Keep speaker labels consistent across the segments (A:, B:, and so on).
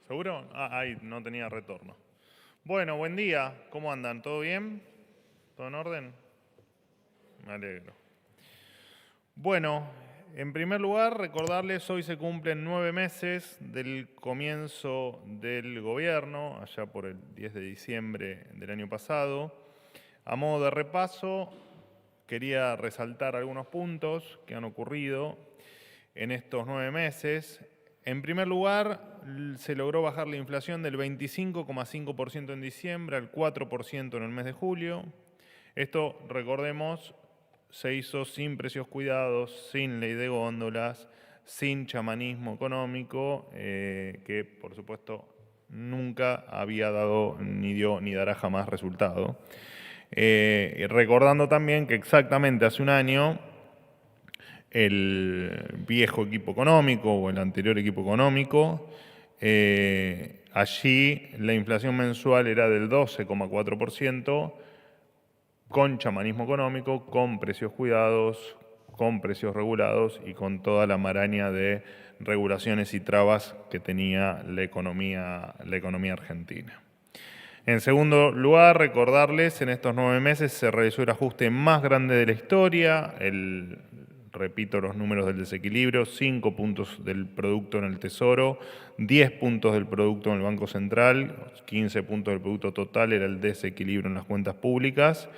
A: ¿Seguro? Ahí no tenía retorno. Bueno, buen día. ¿Cómo andan? ¿Todo bien? ¿Todo en orden? Me alegro. Bueno, en primer lugar, recordarles, hoy se cumplen 9 meses del comienzo del gobierno, allá por el 10 de diciembre del año pasado. A modo de repaso, quería resaltar algunos puntos que han ocurrido en estos 9 meses. En primer lugar, se logró bajar la inflación del 25,5% en diciembre al 4% en el mes de julio. Esto, recordemos, se hizo sin precios cuidados, sin ley de góndolas, sin chamanismo económico, que por supuesto nunca había dado, ni dio, ni dará jamás resultado. Recordando también que exactamente hace un año el viejo equipo económico o el anterior equipo económico, allí la inflación mensual era del 12,4%, con chamanismo económico, con precios cuidados, con precios regulados y con toda la maraña de regulaciones y trabas que tenía la economía argentina. En segundo lugar, recordarles, en estos 9 meses se realizó el ajuste más grande de la historia, repito los números del desequilibrio: 5 puntos del producto en el Tesoro, 10 puntos del producto en el Banco Central, 15 puntos del producto total era el desequilibrio en las cuentas públicas.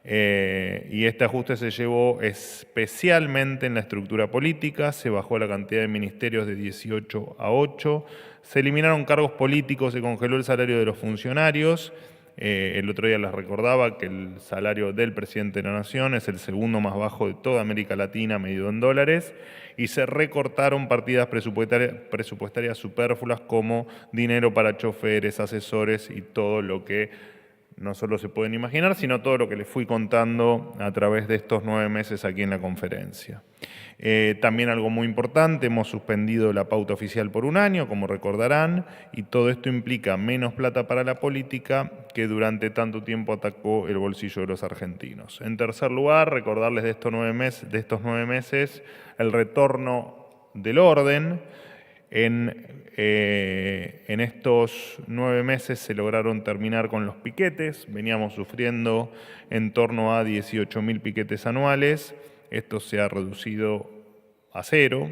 A: Y este ajuste se llevó especialmente en la estructura política, se bajó la cantidad de ministerios de 18 a 8, se eliminaron cargos políticos, se congeló el salario de los funcionarios. El otro día les recordaba que el salario del presidente de la Nación es el segundo más bajo de toda América Latina, medido en dólares, y se recortaron partidas presupuestarias superfluas como dinero para choferes, asesores y todo lo que no solo se pueden imaginar, sino todo lo que les fui contando a través de estos 9 meses aquí en la conferencia. También algo muy importante, hemos suspendido la pauta oficial por un año, como recordarán, y todo esto implica menos plata para la política que durante tanto tiempo atacó el bolsillo de los argentinos. En tercer lugar, recordarles de estos 9 meses el retorno del orden. En estos 9 meses se lograron terminar con los piquetes. Veníamos sufriendo en torno a 18.000 piquetes anuales. Esto se ha reducido a 0.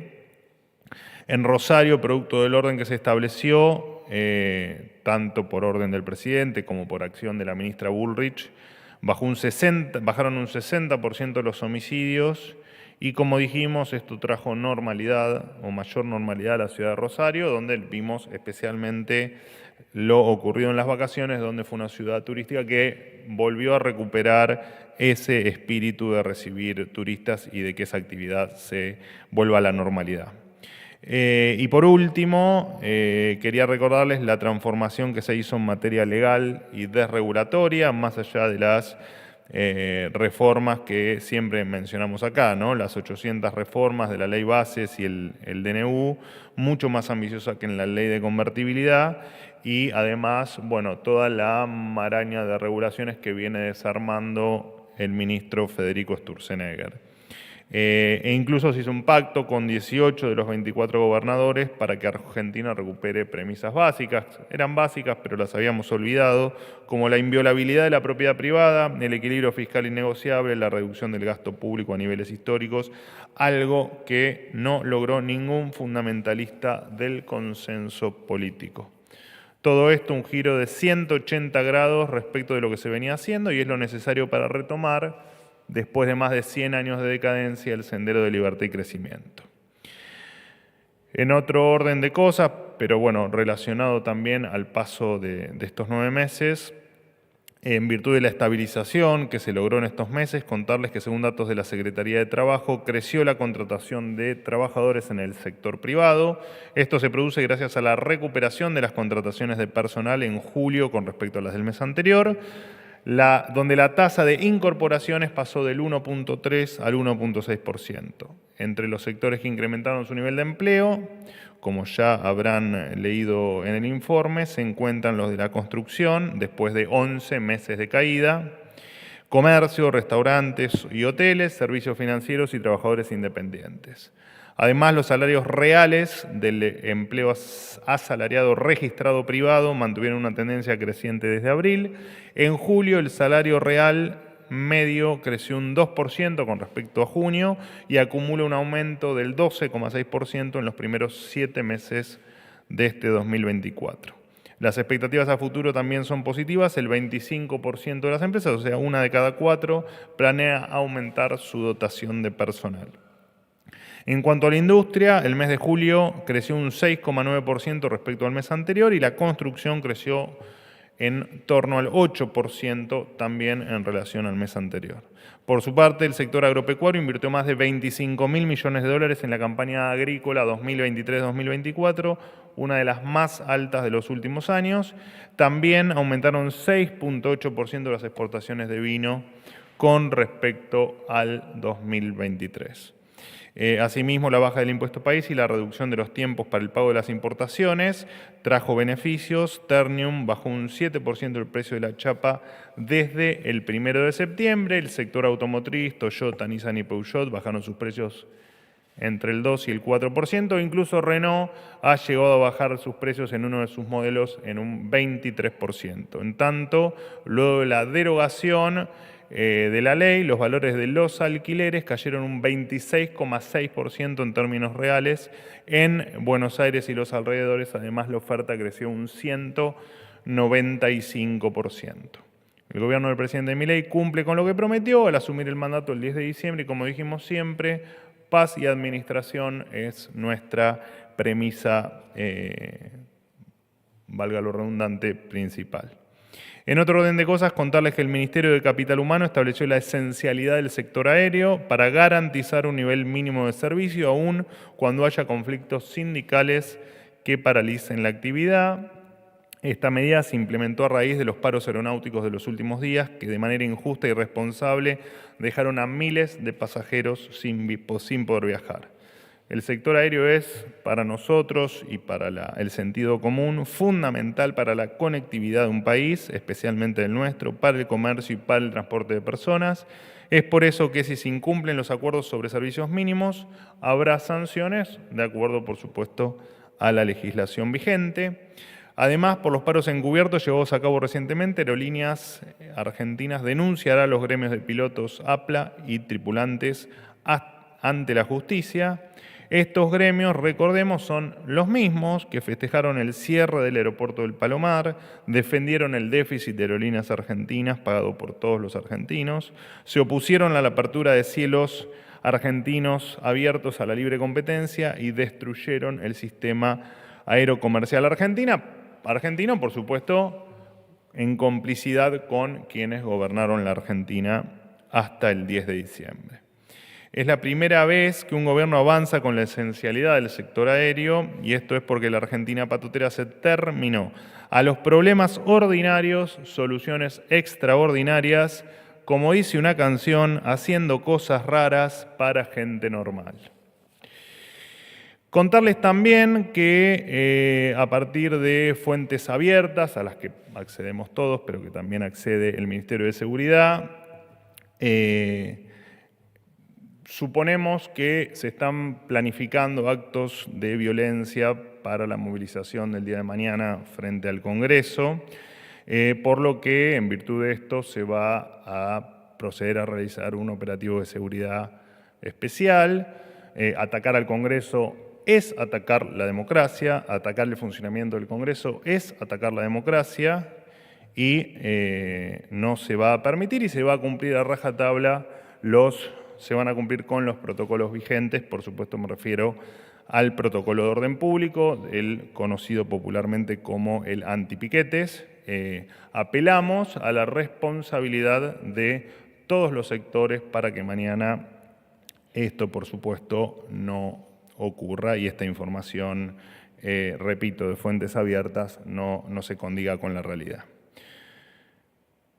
A: En Rosario, producto del orden que se estableció, tanto por orden del presidente como por acción de la ministra Bullrich, bajaron un 60% los homicidios. Y como dijimos, esto trajo normalidad o mayor normalidad a la ciudad de Rosario, donde vimos especialmente lo ocurrido en las vacaciones, donde fue una ciudad turística que volvió a recuperar ese espíritu de recibir turistas y de que esa actividad se vuelva a la normalidad. Y por último, quería recordarles la transformación que se hizo en materia legal y desregulatoria, más allá de las reformas que siempre mencionamos acá, ¿no? Las 800 reformas de la ley bases y el DNU, mucho más ambiciosa que en la ley de convertibilidad, y además, bueno, toda la maraña de regulaciones que viene desarmando el ministro Federico Sturzenegger. E incluso se hizo un pacto con 18 de los 24 gobernadores para que Argentina recupere premisas básicas. Eran básicas, pero las habíamos olvidado, como la inviolabilidad de la propiedad privada, el equilibrio fiscal innegociable, la reducción del gasto público a niveles históricos, algo que no logró ningún fundamentalista del consenso político. Todo esto un giro de 180 grados respecto de lo que se venía haciendo, y es lo necesario para retomar, después de más de 100 años de decadencia, el sendero de libertad y crecimiento. En otro orden de cosas, pero bueno, relacionado también al paso de estos 9 meses, en virtud de la estabilización que se logró en estos meses, contarles que según datos de la Secretaría de Trabajo, creció la contratación de trabajadores en el sector privado. Esto se produce gracias a la recuperación de las contrataciones de personal en julio con respecto a las del mes anterior, donde la tasa de incorporaciones pasó del 1,3 al 1,6%. Entre los sectores que incrementaron su nivel de empleo, como ya habrán leído en el informe, se encuentran los de la construcción, después de 11 meses de caída, comercio, restaurantes y hoteles, servicios financieros y trabajadores independientes. Además, los salarios reales del empleo asalariado registrado privado mantuvieron una tendencia creciente desde abril. En julio, el salario real medio creció un 2% con respecto a junio y acumula un aumento del 12,6% en los primeros 7 meses de este 2024. Las expectativas a futuro también son positivas. El 25% de las empresas, o sea, 1 de cada 4, planea aumentar su dotación de personal. En cuanto a la industria, el mes de julio creció un 6,9% respecto al mes anterior y la construcción creció en torno al 8% también en relación al mes anterior. Por su parte, el sector agropecuario invirtió más de 25.000 millones de dólares en la campaña agrícola 2023-2024, una de las más altas de los últimos años. También aumentaron 6,8% las exportaciones de vino con respecto al 2023. Asimismo, la baja del impuesto país y la reducción de los tiempos para el pago de las importaciones trajo beneficios. Ternium bajó un 7% el precio de la chapa desde el 1 de septiembre. El sector automotriz, Toyota, Nissan y Peugeot bajaron sus precios entre el 2 y el 4%. Incluso Renault ha llegado a bajar sus precios en uno de sus modelos en un 23%. En tanto, luego de la derogación de la ley, los valores de los alquileres cayeron un 26,6% en términos reales en Buenos Aires y los alrededores. Además, la oferta creció un 195%. El gobierno del presidente Milei cumple con lo que prometió al asumir el mandato el 10 de diciembre y, como dijimos siempre, paz y administración es nuestra premisa, valga lo redundante, principal. En otro orden de cosas, contarles que el Ministerio de Capital Humano estableció la esencialidad del sector aéreo para garantizar un nivel mínimo de servicio, aun cuando haya conflictos sindicales que paralicen la actividad. Esta medida se implementó a raíz de los paros aeronáuticos de los últimos días, que de manera injusta y irresponsable dejaron a miles de pasajeros sin poder viajar. El sector aéreo es, para nosotros y para el sentido común, fundamental para la conectividad de un país, especialmente el nuestro, para el comercio y para el transporte de personas. Es por eso que si se incumplen los acuerdos sobre servicios mínimos, habrá sanciones, de acuerdo, por supuesto, a la legislación vigente. Además, por los paros encubiertos llevados a cabo recientemente, Aerolíneas Argentinas denunciará a los gremios de pilotos APLA y tripulantes ante la justicia. Estos gremios, recordemos, son los mismos que festejaron el cierre del aeropuerto del Palomar, defendieron el déficit de Aerolíneas Argentinas pagado por todos los argentinos, se opusieron a la apertura de cielos argentinos abiertos a la libre competencia y destruyeron el sistema aerocomercial argentino, por supuesto, en complicidad con quienes gobernaron la Argentina hasta el 10 de diciembre. Es la primera vez que un gobierno avanza con la esencialidad del sector aéreo y esto es porque la Argentina patotera se terminó. A los problemas ordinarios, soluciones extraordinarias, como dice una canción, haciendo cosas raras para gente normal. Contarles también que a partir de fuentes abiertas, a las que accedemos todos, pero que también accede el Ministerio de Seguridad, suponemos que se están planificando actos de violencia para la movilización del día de mañana frente al Congreso, por lo que en virtud de esto se va a proceder a realizar un operativo de seguridad especial. Atacar al Congreso es atacar la democracia, atacar el funcionamiento del Congreso es atacar la democracia y no se va a permitir y se va a cumplir a rajatabla se van a cumplir con los protocolos vigentes. Por supuesto, me refiero al protocolo de orden público, el conocido popularmente como el antipiquetes. Apelamos a la responsabilidad de todos los sectores para que mañana esto, por supuesto, no ocurra y esta información, repito, de fuentes abiertas no se condiga con la realidad.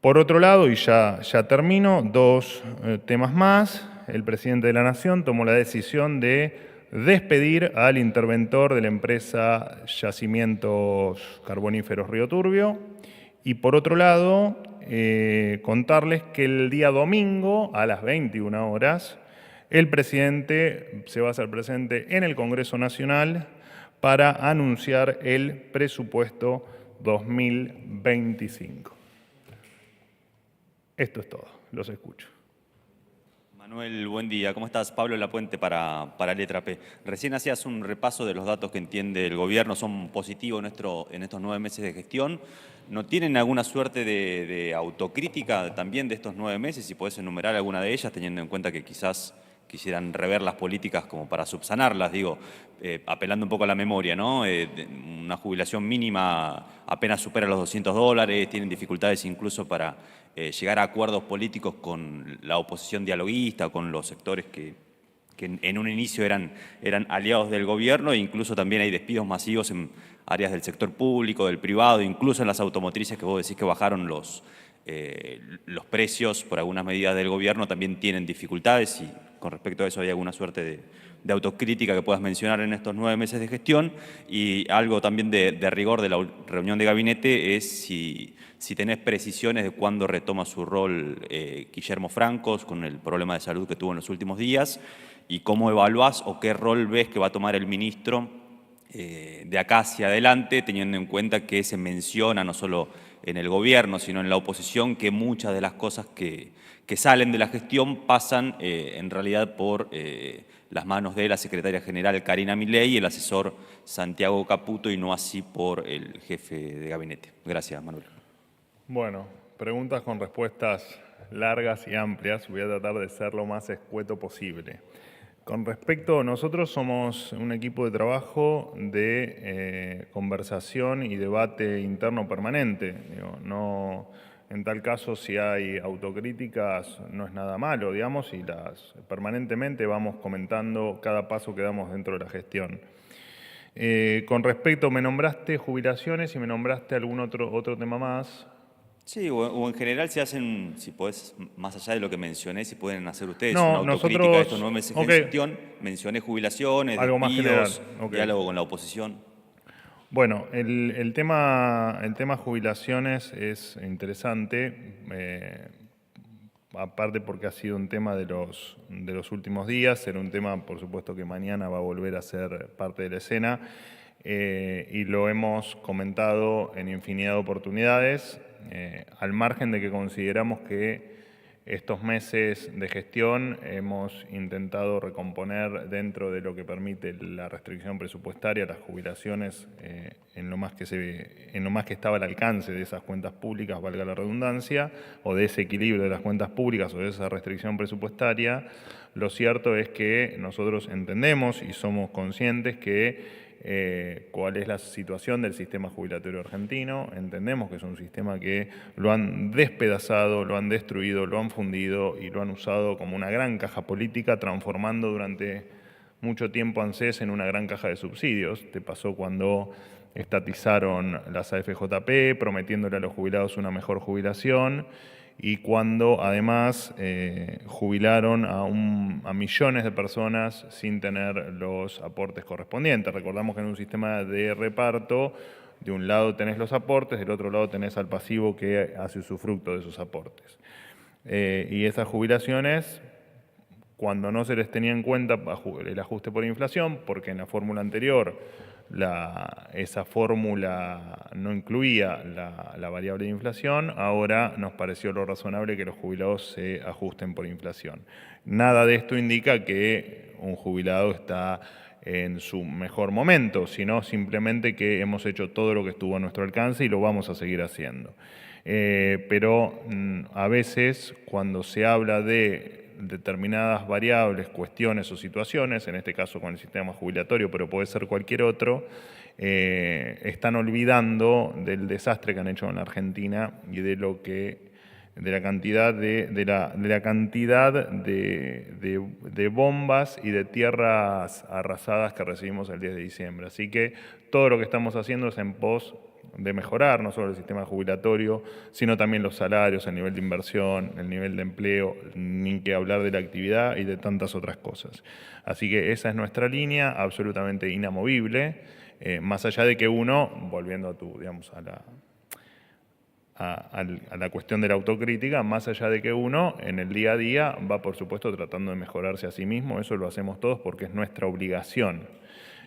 A: Por otro lado, y ya termino, dos temas más. El presidente de la Nación tomó la decisión de despedir al interventor de la empresa Yacimientos Carboníferos Río Turbio. Y por otro lado, contarles que el día domingo a las 21 horas el presidente se va a hacer presente en el Congreso Nacional para anunciar el presupuesto 2025. Esto es todo, los escucho.
B: Manuel, buen día. ¿Cómo estás? Pablo Lapuente para Letra P. Recién hacías un repaso de los datos que entiende el gobierno, son positivos en estos 9 meses de gestión. ¿No tienen alguna suerte de autocrítica también de estos 9 meses? Si podés enumerar alguna de ellas, teniendo en cuenta que quizás quisieran rever las políticas como para subsanarlas, digo, apelando un poco a la memoria, ¿no? Una jubilación mínima apenas supera los $200, tienen dificultades incluso para llegar a acuerdos políticos con la oposición dialoguista, con los sectores que en un inicio eran aliados del gobierno, e incluso también hay despidos masivos en áreas del sector público, del privado, incluso en las automotrices que vos decís que bajaron los precios por algunas medidas del gobierno, también tienen dificultades, y con respecto a eso hay alguna suerte de autocrítica que puedas mencionar en estos 9 meses de gestión. Y algo también de rigor de la reunión de gabinete es si tenés precisiones de cuándo retoma su rol Guillermo Francos con el problema de salud que tuvo en los últimos días, y cómo evaluás o qué rol ves que va a tomar el ministro de acá hacia adelante, teniendo en cuenta que se menciona no solo en el gobierno, sino en la oposición, que muchas de las cosas que salen de la gestión pasan en realidad por las manos de la secretaria general Karina Milei y el asesor Santiago Caputo, y no así por el jefe de gabinete. Gracias, Manuel.
A: Bueno, preguntas con respuestas largas y amplias. Voy a tratar de ser lo más escueto posible. Con respecto, nosotros somos un equipo de trabajo de conversación y debate interno permanente. Digo, no, en tal caso, si hay autocríticas, no es nada malo, digamos, y permanentemente vamos comentando cada paso que damos dentro de la gestión. Con respecto, me nombraste jubilaciones y me nombraste algún otro tema más.
B: Sí, o en general si podés, más allá de lo que mencioné, si pueden hacer ustedes una
A: No,
B: autocrítica de estos
A: nosotros,
B: 9 meses
A: ok,
B: de gestión. Mencioné jubilaciones,
A: algo más general,
B: despidos,
A: ok.
B: diálogo con la oposición.
A: Bueno, el tema jubilaciones es interesante, aparte porque ha sido un tema de los últimos días, era un tema, por supuesto, que mañana va a volver a ser parte de la escena, y lo hemos comentado en infinidad de oportunidades, al margen de que consideramos que estos meses de gestión hemos intentado recomponer dentro de lo que permite la restricción presupuestaria las jubilaciones en lo más que estaba al alcance de esas cuentas públicas, valga la redundancia, o de ese equilibrio de las cuentas públicas o de esa restricción presupuestaria. Lo cierto es que nosotros entendemos y somos conscientes que cuál es la situación del sistema jubilatorio argentino. Entendemos que es un sistema que lo han despedazado, lo han destruido, lo han fundido y lo han usado como una gran caja política, transformando durante mucho tiempo ANSES en una gran caja de subsidios. Te pasó cuando estatizaron las AFJP, prometiéndole a los jubilados una mejor jubilación, y cuando además jubilaron a millones de personas sin tener los aportes correspondientes. Recordamos que en un sistema de reparto, de un lado tenés los aportes, del otro lado tenés al pasivo que hace usufructo de esos aportes. Y esas jubilaciones, cuando no se les tenía en cuenta el ajuste por inflación, porque en la fórmula anterior esa fórmula no incluía la variable de inflación, ahora nos pareció lo razonable que los jubilados se ajusten por inflación. Nada de esto indica que un jubilado está en su mejor momento, sino simplemente que hemos hecho todo lo que estuvo a nuestro alcance y lo vamos a seguir haciendo. Pero a veces cuando se habla de determinadas variables, cuestiones o situaciones, en este caso con el sistema jubilatorio, pero puede ser cualquier otro, están olvidando del desastre que han hecho en la Argentina y de la cantidad de bombas y de tierras arrasadas que recibimos el 10 de diciembre. Así que todo lo que estamos haciendo es en pos de mejorar no solo el sistema jubilatorio, sino también los salarios, el nivel de inversión, el nivel de empleo, ni que hablar de la actividad y de tantas otras cosas. Así que esa es nuestra línea, absolutamente inamovible, más allá de que uno, volviendo a a la cuestión de la autocrítica, más allá de que uno en el día a día va, por supuesto, tratando de mejorarse a sí mismo. Eso lo hacemos todos porque es nuestra obligación.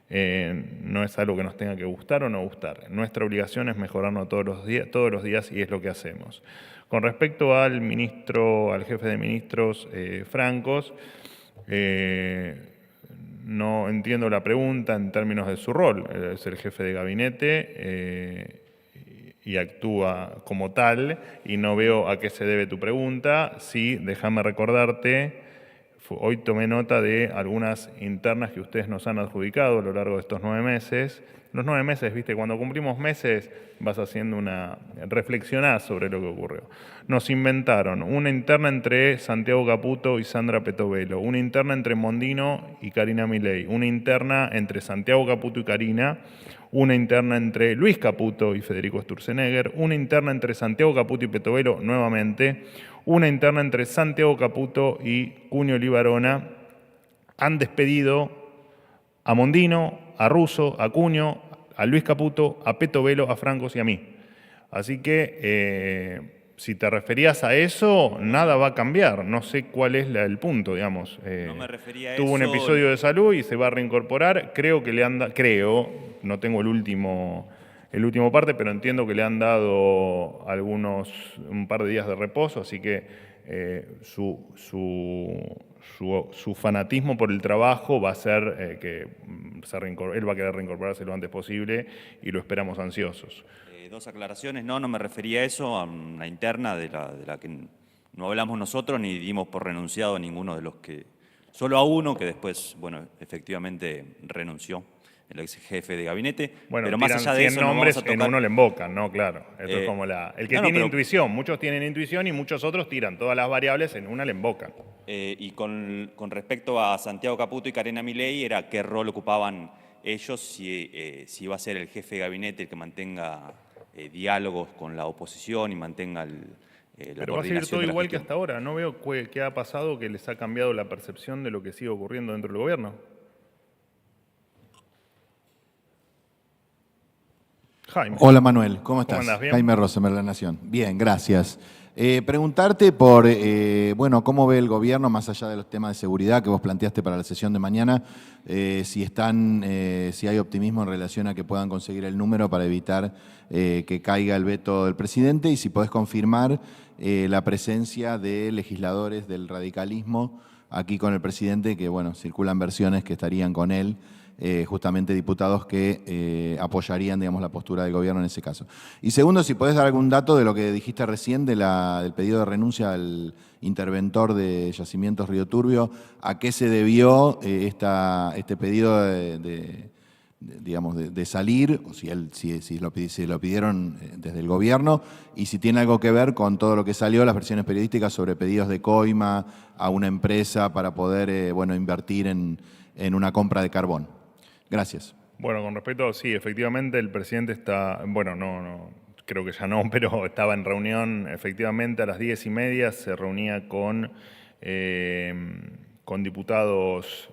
A: No es algo que nos tenga que gustar o no gustar. Nuestra obligación es mejorarnos todos los días y es lo que hacemos. Con respecto al jefe de ministros Francos, no entiendo la pregunta en términos de su rol. Es el jefe de gabinete y actúa como tal, y no veo a qué se debe tu pregunta. Sí, déjame recordarte, hoy tomé nota de algunas internas que ustedes nos han adjudicado a lo largo de estos 9 meses. Los 9 meses, viste, cuando cumplimos meses vas haciendo reflexionás sobre lo que ocurrió. Nos inventaron una interna entre Santiago Caputo y Sandra Petovelo, una interna entre Mondino y Karina Milei, una interna entre Santiago Caputo y Karina, una interna entre Luis Caputo y Federico Sturzenegger, una interna entre Santiago Caputo y Petovelo nuevamente, una interna entre Santiago Caputo y Cunio Libarona. Han despedido a Mondino, a Russo, a Cunio, a Luis Caputo, a Petovelo, a Francos y a mí. Así que si te referías a eso, nada va a cambiar. No sé cuál es el punto, digamos.
B: No me refería a
A: tuvo un
B: eso.
A: episodio de salud y se va a reincorporar. Creo, no tengo el último parte, pero entiendo que le han dado un par de días de reposo, así que su fanatismo por el trabajo va a ser que él va a querer reincorporarse lo antes posible y lo esperamos ansiosos.
B: 2 aclaraciones. No me refería a eso, a una interna de la que no hablamos nosotros ni dimos por renunciado a ninguno de los que... Solo a uno que después, bueno, efectivamente renunció, el ex jefe de gabinete.
A: Bueno,
B: pero más allá de
A: 100
B: eso, no
A: nombres
B: vamos a tocar...
A: en uno le invocan, ¿no? Claro. Esto es como el que tiene intuición. Muchos tienen intuición y muchos otros tiran todas las variables, en una le invocan.
B: Y con respecto a Santiago Caputo y Karina Milei, era qué rol ocupaban ellos, si iba a ser el jefe de gabinete el que mantenga diálogos con la oposición y mantenga la
A: Pero va a seguir todo igual que hasta ahora. No veo qué ha pasado que les ha cambiado la percepción de lo que sigue ocurriendo dentro del gobierno. Jaime.
C: Hola Manuel, ¿cómo estás?
A: ¿Cómo andás? ¿Bien?
C: Jaime Rosenberg, La Nación. Bien, gracias. Preguntarte por, cómo ve el gobierno, más allá de los temas de seguridad que vos planteaste para la sesión de mañana, si hay optimismo en relación a que puedan conseguir el número para evitar que caiga el veto del presidente, y si podés confirmar la presencia de legisladores del radicalismo aquí con el presidente, que circulan versiones que estarían con él, justamente diputados que apoyarían, la postura del gobierno en ese caso. Y segundo, si podés dar algún dato de lo que dijiste recién del pedido de renuncia al interventor de Yacimientos Río Turbio, ¿a qué se debió este pedido de salir, o si lo pidieron desde el gobierno, y si tiene algo que ver con todo lo que salió, las versiones periodísticas sobre pedidos de coima a una empresa para poder invertir en una compra de carbón? Gracias.
A: Bueno, con respecto, sí, efectivamente el presidente está, creo que ya no, pero estaba en reunión, efectivamente a las 10:30 se reunía con diputados,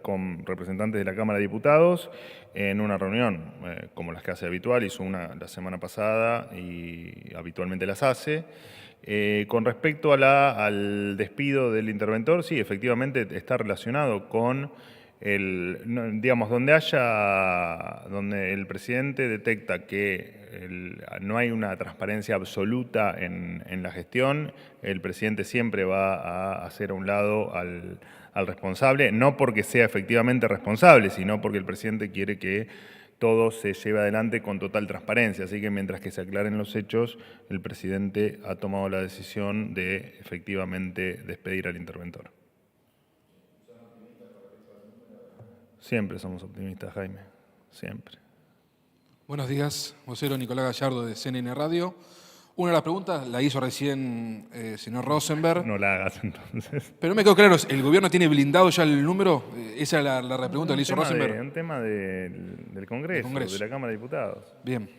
A: con representantes de la Cámara de Diputados, en una reunión como las que hace habitual, hizo una la semana pasada y habitualmente las hace. Con respecto al despido del interventor, sí, efectivamente está relacionado con donde el presidente detecta que no hay una transparencia absoluta en la gestión, el presidente siempre va a hacer a un lado al responsable, no porque sea efectivamente responsable, sino porque el presidente quiere que todo se lleve adelante con total transparencia. Así que mientras que se aclaren los hechos, el presidente ha tomado la decisión de efectivamente despedir al interventor. Siempre somos optimistas, Jaime, siempre.
D: Buenos días, vocero Nicolás Gallardo de CNN Radio. Una de las preguntas la hizo recién el señor Rosenberg.
A: No la hagas entonces.
D: Pero me quedó claro, ¿el gobierno tiene blindado ya el número? Esa es la repregunta que le hizo Rosenberg.
A: Un tema del Congreso, de la Cámara de Diputados.
D: Bien,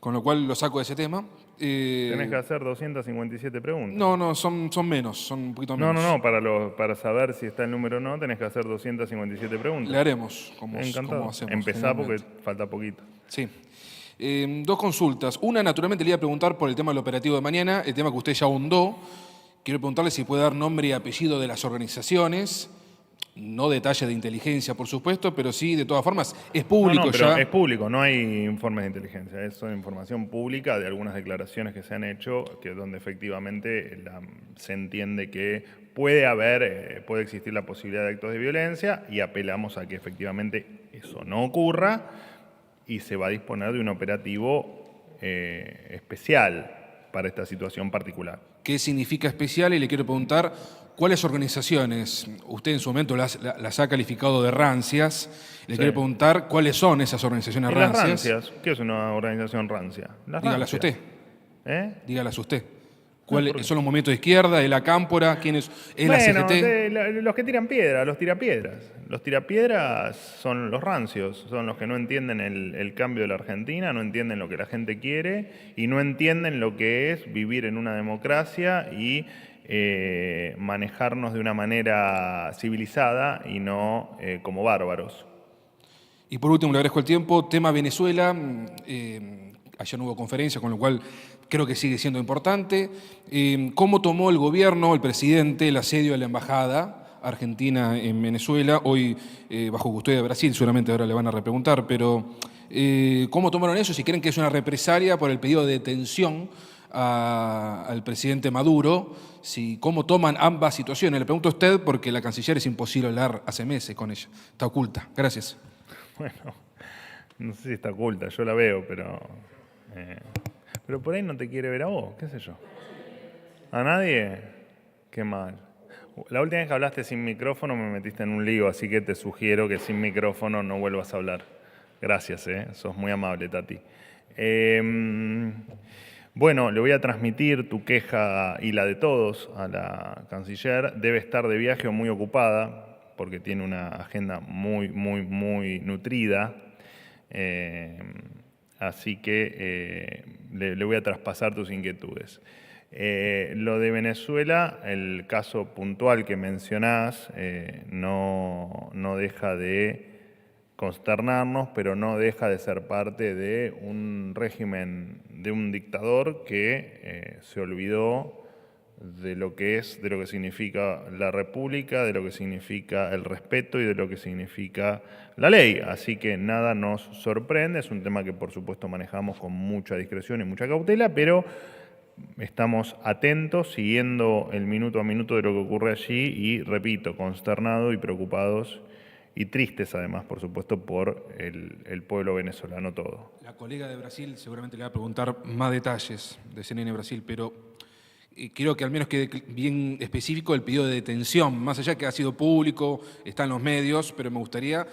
D: con lo cual lo saco de ese tema.
A: Tenés que hacer 257 preguntas.
D: No, son menos, son un poquito menos.
A: Para saber si está el número o no, tenés que hacer 257 preguntas.
D: Le haremos, como
A: Encantado.
D: hacemos.
A: Empezá porque falta poquito.
D: Sí. Dos consultas. Una, naturalmente, le iba a preguntar por el tema del operativo de mañana, el tema que usted ya ahondó. Quiero preguntarle si puede dar nombre y apellido de las organizaciones. No detalle de inteligencia, por supuesto, pero sí, de todas formas, es público
A: pero
D: ya.
A: es público, no hay informes de inteligencia. Es información pública de algunas declaraciones que se han hecho, donde efectivamente se entiende que puede existir la posibilidad de actos de violencia y apelamos a que efectivamente eso no ocurra y se va a disponer de un operativo especial para esta situación particular.
D: ¿Qué significa especial? Y le quiero preguntar, ¿cuáles organizaciones? Usted en su momento las ha calificado de rancias. Le quiero preguntar, ¿cuáles son esas organizaciones
A: ¿Y las
D: rancias?
A: rancias? ¿Qué es una organización rancia?
D: Dígalas
A: rancias.
D: usted. Dígalas usted. ¿Cuáles
A: porque-
D: son los movimientos de izquierda, de la cámpora? ¿Quiénes? ¿Es la CGT?
A: Los que tiran piedra, los tirapiedras. Los tirapiedras son los rancios, son los que no entienden el cambio de la Argentina, no entienden lo que la gente quiere y no entienden lo que es vivir en una democracia y manejarnos de una manera civilizada y no como bárbaros.
D: Y por último, le agradezco el tiempo. Tema Venezuela. Ayer no hubo conferencia, con lo cual creo que sigue siendo importante. ¿Cómo tomó el gobierno, el presidente, el asedio a la embajada argentina en Venezuela? Hoy bajo custodia de Brasil, seguramente ahora le van a repreguntar, pero ¿cómo tomaron eso? Si creen que es una represalia por el pedido de detención al presidente Maduro, ¿cómo toman ambas situaciones? Le pregunto a usted porque la canciller es imposible hablar hace meses con ella. Está oculta. Gracias.
A: Bueno, no sé si está oculta, yo la veo, pero por ahí no te quiere ver a vos, qué sé yo. ¿A nadie? Qué mal. La última vez que hablaste sin micrófono me metiste en un lío, así que te sugiero que sin micrófono no vuelvas a hablar. Gracias, sos muy amable, Tati. Bueno, le voy a transmitir tu queja y la de todos a la canciller. Debe estar de viaje o muy ocupada, porque tiene una agenda muy nutrida. Así que le voy a traspasar tus inquietudes. Lo de Venezuela, el caso puntual que mencionás, no deja de consternarnos, pero no deja de ser parte de un régimen, de un dictador que se olvidó de lo que significa la república, de lo que significa el respeto y de lo que significa la ley. Así que nada nos sorprende, es un tema que por supuesto manejamos con mucha discreción y mucha cautela, pero estamos atentos, siguiendo el minuto a minuto de lo que ocurre allí y, repito, consternados y preocupados y tristes además, por supuesto, por el pueblo venezolano todo.
D: La colega de Brasil seguramente le va a preguntar más detalles de CNN Brasil, pero quiero que al menos quede bien específico el pedido de detención, más allá que ha sido público, está en los medios, pero me gustaría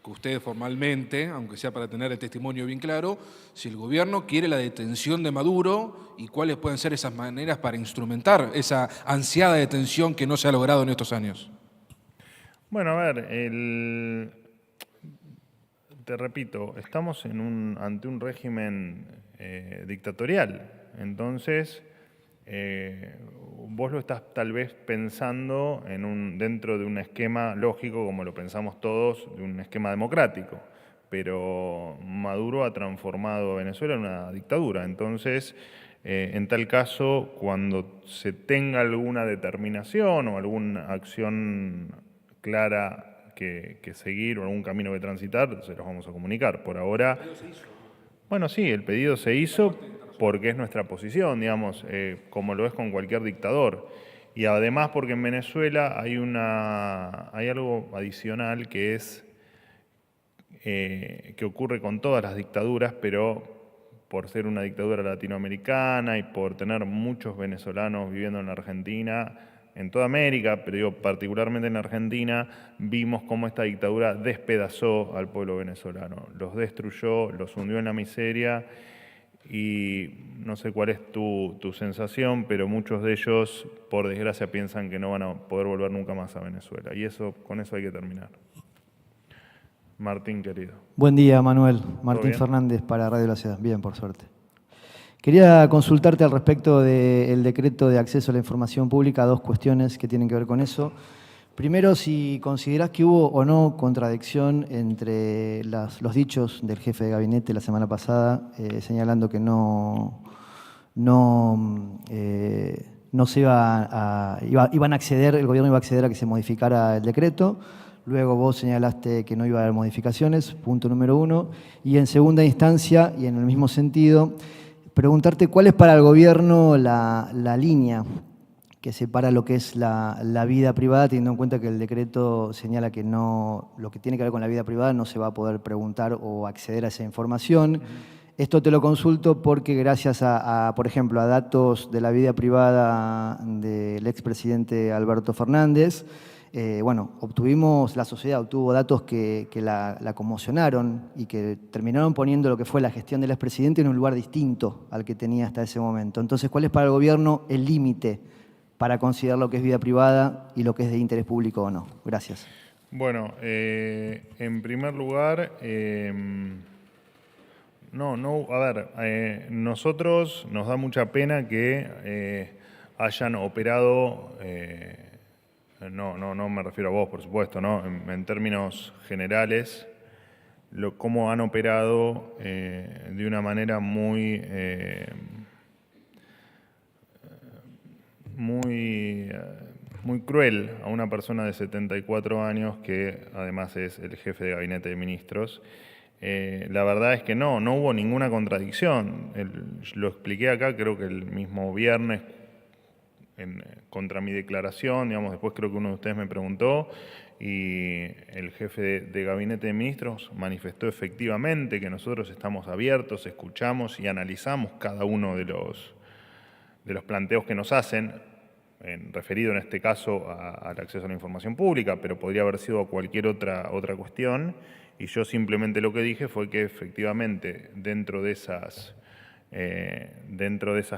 D: que usted formalmente, aunque sea para tener el testimonio bien claro, si el gobierno quiere la detención de Maduro y cuáles pueden ser esas maneras para instrumentar esa ansiada detención que no se ha logrado en estos años.
A: Bueno, a ver, te repito, estamos ante un régimen dictatorial, entonces vos lo estás tal vez pensando dentro de un esquema lógico, como lo pensamos todos, de un esquema democrático, pero Maduro ha transformado a Venezuela en una dictadura, entonces en tal caso, cuando se tenga alguna determinación o alguna acción clara que seguir o algún camino que transitar, se los vamos a comunicar. Por ahora, bueno, sí, el pedido se hizo porque es nuestra posición, digamos, como lo es con cualquier dictador. Y además porque en Venezuela hay algo adicional que es que ocurre con todas las dictaduras, pero por ser una dictadura latinoamericana y por tener muchos venezolanos viviendo en la Argentina, en toda América, pero digo, particularmente en Argentina, vimos cómo esta dictadura despedazó al pueblo venezolano, los destruyó, los hundió en la miseria y no sé cuál es tu sensación, pero muchos de ellos, por desgracia, piensan que no van a poder volver nunca más a Venezuela y con eso hay que terminar. Martín, querido.
E: Buen día, Manuel. Martín Fernández para Radio La Ciudad. Bien, por suerte. Quería consultarte al respecto del decreto de acceso a la información pública, dos cuestiones que tienen que ver con eso. Primero, si considerás que hubo o no contradicción entre los dichos del jefe de gabinete la semana pasada, señalando que no se iban a acceder, el gobierno iba a acceder a que se modificara el decreto. Luego vos señalaste que no iba a haber modificaciones, punto número uno. Y en segunda instancia, y en el mismo sentido, preguntarte cuál es para el gobierno la línea que separa lo que es la vida privada, teniendo en cuenta que el decreto señala que no, lo que tiene que ver con la vida privada no se va a poder preguntar o acceder a esa información. Esto te lo consulto porque gracias por ejemplo, a datos de la vida privada del expresidente Alberto Fernández, la sociedad obtuvo datos que la conmocionaron y que terminaron poniendo lo que fue la gestión del expresidente en un lugar distinto al que tenía hasta ese momento. Entonces, ¿cuál es para el gobierno el límite para considerar lo que es vida privada y lo que es de interés público o no? Gracias.
A: Bueno, en primer lugar, nosotros nos da mucha pena que hayan operado, no me refiero a vos, por supuesto, ¿no? En términos generales, cómo han operado de una manera muy cruel a una persona de 74 años que además es el jefe de gabinete de ministros. La verdad es que no hubo ninguna contradicción. Lo expliqué acá, creo que el mismo viernes, contra mi declaración, digamos, después creo que uno de ustedes me preguntó, y el jefe de gabinete de ministros manifestó efectivamente que nosotros estamos abiertos, escuchamos y analizamos cada uno de los planteos que nos hacen, referido en este caso al acceso a la información pública, pero podría haber sido cualquier otra cuestión, y yo simplemente lo que dije fue que efectivamente dentro de esas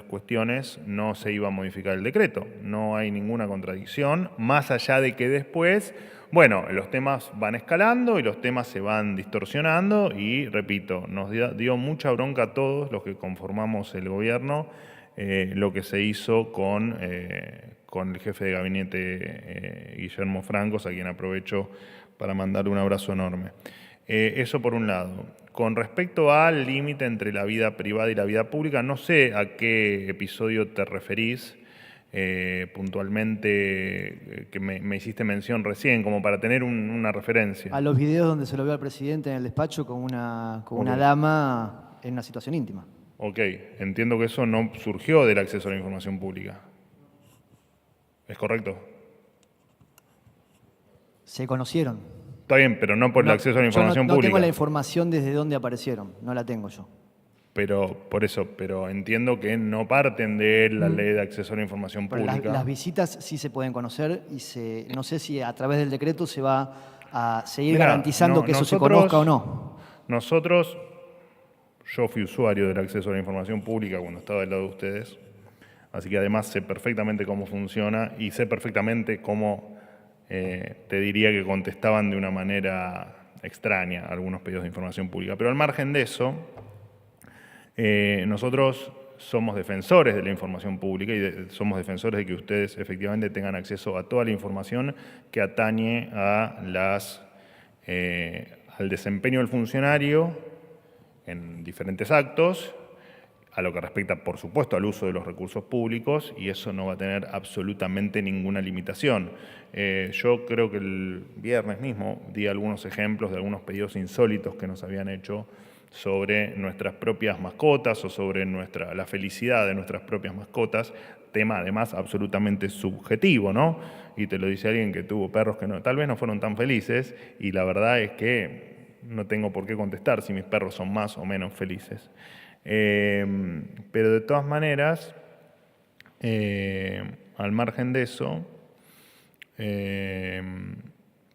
A: cuestiones no se iba a modificar el decreto. No hay ninguna contradicción, más allá de que después, bueno, los temas van escalando y los temas se van distorsionando y, repito, nos dio mucha bronca a todos los que conformamos el gobierno lo que se hizo con el jefe de gabinete Guillermo Francos, a quien aprovecho para mandarle un abrazo enorme. Eso por un lado. Con respecto al límite entre la vida privada y la vida pública, no sé a qué episodio te referís puntualmente, que me hiciste mención recién, como para tener una referencia.
E: A los videos donde se lo vio al presidente en el despacho con una dama en una situación íntima.
A: Ok, entiendo que eso no surgió del acceso a la información pública. ¿Es correcto?
E: Se conocieron.
A: Está bien, pero no por el acceso a la información pública.
E: No tengo la información desde dónde aparecieron, no la tengo yo.
A: Pero entiendo que no parten de la ley de acceso a la información pública.
E: Las visitas sí se pueden conocer y no sé si a través del decreto se va a seguir garantizando que eso se conozca o no.
A: Yo fui usuario del acceso a la información pública cuando estaba del lado de ustedes, así que además sé perfectamente cómo funciona y sé perfectamente cómo te diría que contestaban de una manera extraña algunos pedidos de información pública. Pero al margen de eso, nosotros somos defensores de la información pública y somos defensores de que ustedes efectivamente tengan acceso a toda la información que atañe al desempeño del funcionario en diferentes actos, a lo que respecta, por supuesto, al uso de los recursos públicos, y eso no va a tener absolutamente ninguna limitación. Yo creo que el viernes mismo di algunos ejemplos de algunos pedidos insólitos que nos habían hecho sobre nuestras propias mascotas o sobre la felicidad de nuestras propias mascotas, tema además absolutamente subjetivo, ¿no? Y te lo dice alguien que tuvo perros que tal vez no fueron tan felices, y la verdad es que no tengo por qué contestar si mis perros son más o menos felices. Pero de todas maneras, al margen de eso,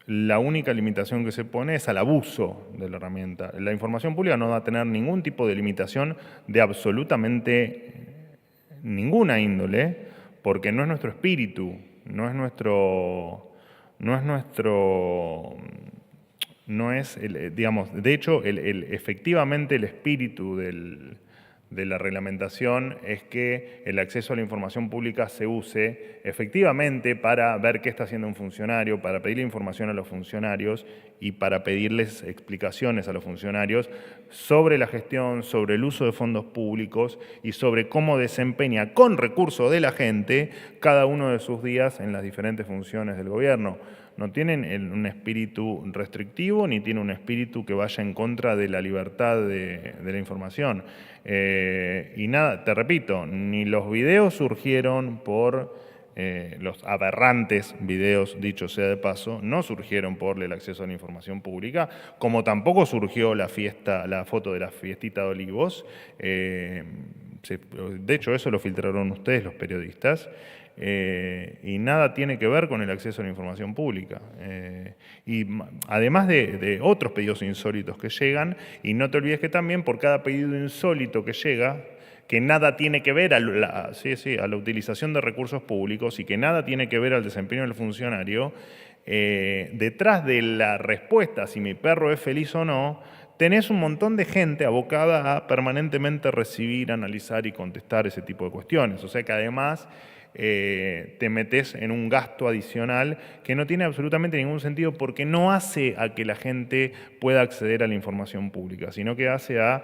A: la única limitación que se pone es al abuso de la herramienta. La información pública no va a tener ningún tipo de limitación de absolutamente ninguna índole, porque no es nuestro espíritu, de hecho, efectivamente el espíritu de la reglamentación es que el acceso a la información pública se use efectivamente para ver qué está haciendo un funcionario, para pedirle información a los funcionarios y para pedirles explicaciones a los funcionarios sobre la gestión, sobre el uso de fondos públicos y sobre cómo desempeña con recursos de la gente cada uno de sus días en las diferentes funciones del gobierno. No tienen un espíritu restrictivo ni tiene un espíritu que vaya en contra de la libertad de la información. Y nada, te repito, ni los videos surgieron por los aberrantes videos, dicho sea de paso, no surgieron por el acceso a la información pública, como tampoco surgió la foto de la fiestita de Olivos. De hecho, eso lo filtraron ustedes, los periodistas. Y nada tiene que ver con el acceso a la información pública. Y además de otros pedidos insólitos que llegan, y no te olvides que también por cada pedido insólito que llega, que nada tiene que ver a la utilización de recursos públicos y que nada tiene que ver al desempeño del funcionario, detrás de la respuesta si mi perro es feliz o no, tenés un montón de gente abocada a permanentemente recibir, analizar y contestar ese tipo de cuestiones. O sea que además te metes en un gasto adicional que no tiene absolutamente ningún sentido porque no hace a que la gente pueda acceder a la información pública, sino que hace a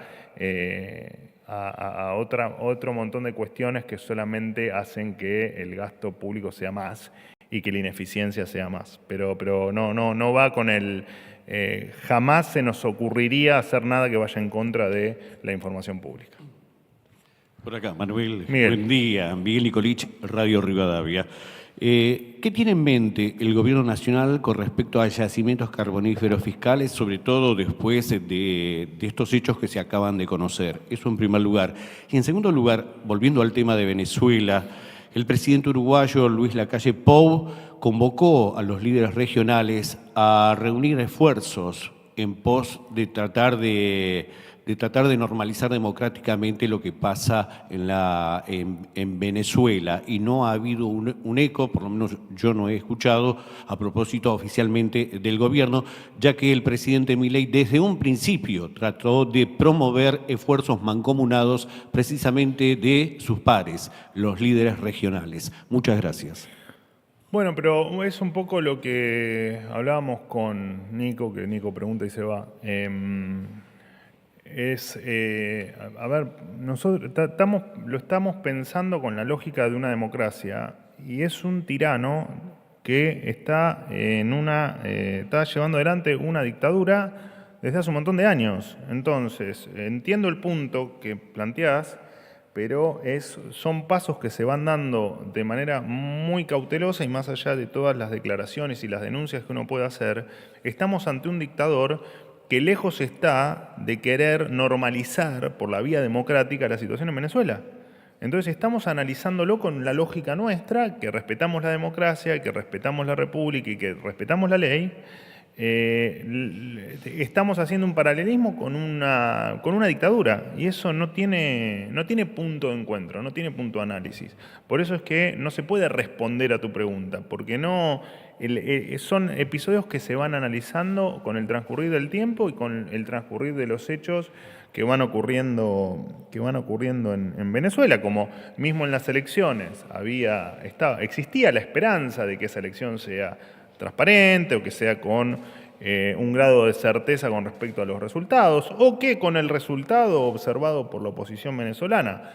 A: otro montón de cuestiones que solamente hacen que el gasto público sea más y que la ineficiencia sea más. Pero no va con el... jamás se nos ocurriría hacer nada que vaya en contra de la información pública.
F: Por acá, Manuel,
A: Miguel.
F: buen día. Miguel Nicolich, Radio Rivadavia. ¿Qué tiene en mente el Gobierno Nacional con respecto a yacimientos carboníferos fiscales, sobre todo después de estos hechos que se acaban de conocer? Eso en primer lugar. Y en segundo lugar, volviendo al tema de Venezuela, el presidente uruguayo Luis Lacalle Pou convocó a los líderes regionales a reunir esfuerzos en pos de tratar de normalizar democráticamente lo que pasa en Venezuela, y no ha habido un eco, por lo menos yo no he escuchado, a propósito oficialmente del gobierno, ya que el presidente Milei desde un principio trató de promover esfuerzos mancomunados precisamente de sus pares, los líderes regionales. Muchas gracias.
A: Bueno, pero es un poco lo que hablábamos con Nico, que Nico pregunta y se va. A ver, nosotros lo estamos pensando con la lógica de una democracia y es un tirano que está llevando adelante una dictadura desde hace un montón de años. Entonces, entiendo el punto que planteás, pero son pasos que se van dando de manera muy cautelosa y más allá de todas las declaraciones y las denuncias que uno puede hacer, estamos ante un dictador que lejos está de querer normalizar por la vía democrática la situación en Venezuela. Entonces estamos analizándolo con la lógica nuestra, que respetamos la democracia, que respetamos la república y que respetamos la ley. Estamos haciendo un paralelismo con una dictadura y eso no tiene punto de encuentro, no tiene punto de análisis. Por eso es que no se puede responder a tu pregunta, porque son episodios que se van analizando con el transcurrir del tiempo y con el transcurrir de los hechos que van ocurriendo en Venezuela, como mismo en las elecciones existía la esperanza de que esa elección sea transparente o que sea con un grado de certeza con respecto a los resultados, o que con el resultado observado por la oposición venezolana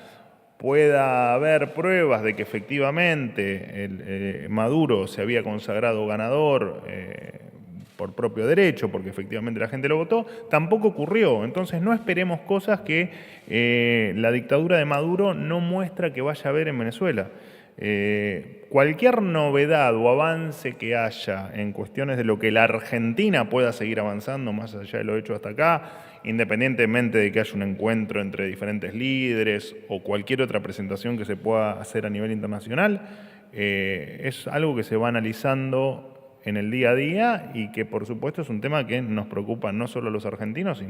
A: pueda haber pruebas de que efectivamente Maduro se había consagrado ganador por propio derecho, porque efectivamente la gente lo votó, tampoco ocurrió. Entonces no esperemos cosas que la dictadura de Maduro no muestra que vaya a haber en Venezuela. Cualquier novedad o avance que haya en cuestiones de lo que la Argentina pueda seguir avanzando más allá de lo hecho hasta acá, independientemente de que haya un encuentro entre diferentes líderes o cualquier otra presentación que se pueda hacer a nivel internacional, es algo que se va analizando en el día a día y que por supuesto es un tema que nos preocupa no solo a los argentinos,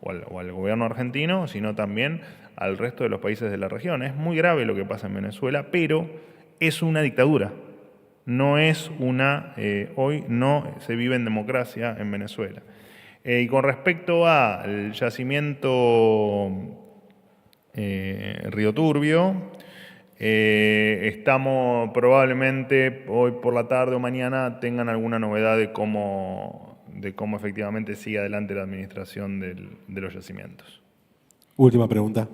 A: o al gobierno argentino, sino también al resto de los países de la región. Es muy grave lo que pasa en Venezuela, pero es una dictadura. Hoy no se vive en democracia en Venezuela. Y con respecto al yacimiento Río Turbio. Estamos probablemente hoy por la tarde o mañana tengan alguna novedad de cómo efectivamente sigue adelante la administración de los yacimientos.
G: Última pregunta.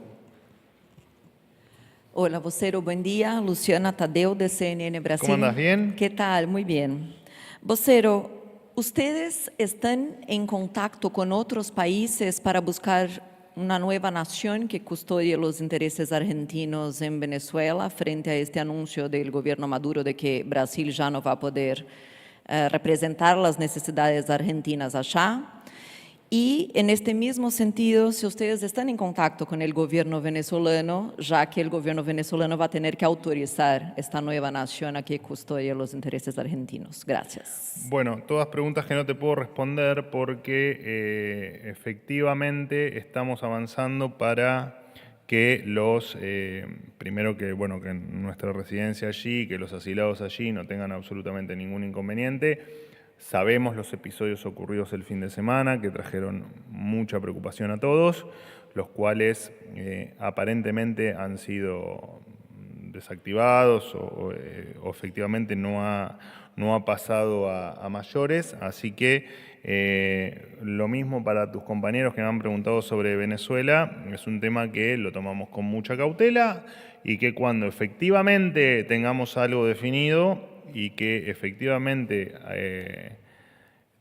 H: Hola, vocero, buen día. Luciana Tadeu, de CNN Brasil.
A: ¿Cómo andas? ¿Bien?
H: ¿Qué tal? Muy bien. Vocero, ¿ustedes están en contacto con otros países para buscar una nueva nación que custodie los intereses argentinos en Venezuela frente a este anuncio del gobierno Maduro de que Brasil ya no va a poder representar las necesidades argentinas allá? Y en este mismo sentido, si ustedes están en contacto con el gobierno venezolano, ya que el gobierno venezolano va a tener que autorizar esta nueva nación a que custodie los intereses argentinos. Gracias.
A: Bueno, todas preguntas que no te puedo responder porque efectivamente estamos avanzando para que primero que nuestra residencia allí, que los asilados allí no tengan absolutamente ningún inconveniente. Sabemos los episodios ocurridos el fin de semana que trajeron mucha preocupación a todos, los cuales aparentemente han sido desactivados o efectivamente no ha pasado a mayores. Así que lo mismo para tus compañeros que me han preguntado sobre Venezuela, es un tema que lo tomamos con mucha cautela y que cuando efectivamente tengamos algo definido y que efectivamente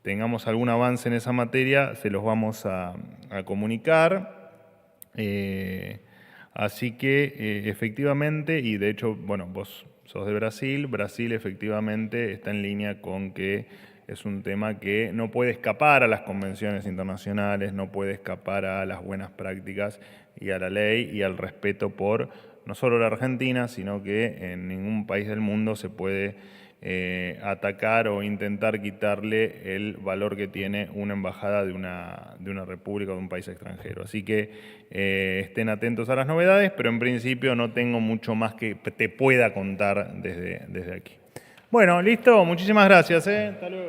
A: tengamos algún avance en esa materia, se los vamos a comunicar. Así que efectivamente, y de hecho, bueno, vos sos de Brasil, Brasil efectivamente está en línea con que es un tema que no puede escapar a las convenciones internacionales, no puede escapar a las buenas prácticas y a la ley y al respeto por no solo la Argentina, sino que en ningún país del mundo se puede atacar o intentar quitarle el valor que tiene una embajada de una república o de un país extranjero. Así que estén atentos a las novedades, pero en principio no tengo mucho más que te pueda contar desde aquí. Bueno, listo, muchísimas gracias. Hasta luego.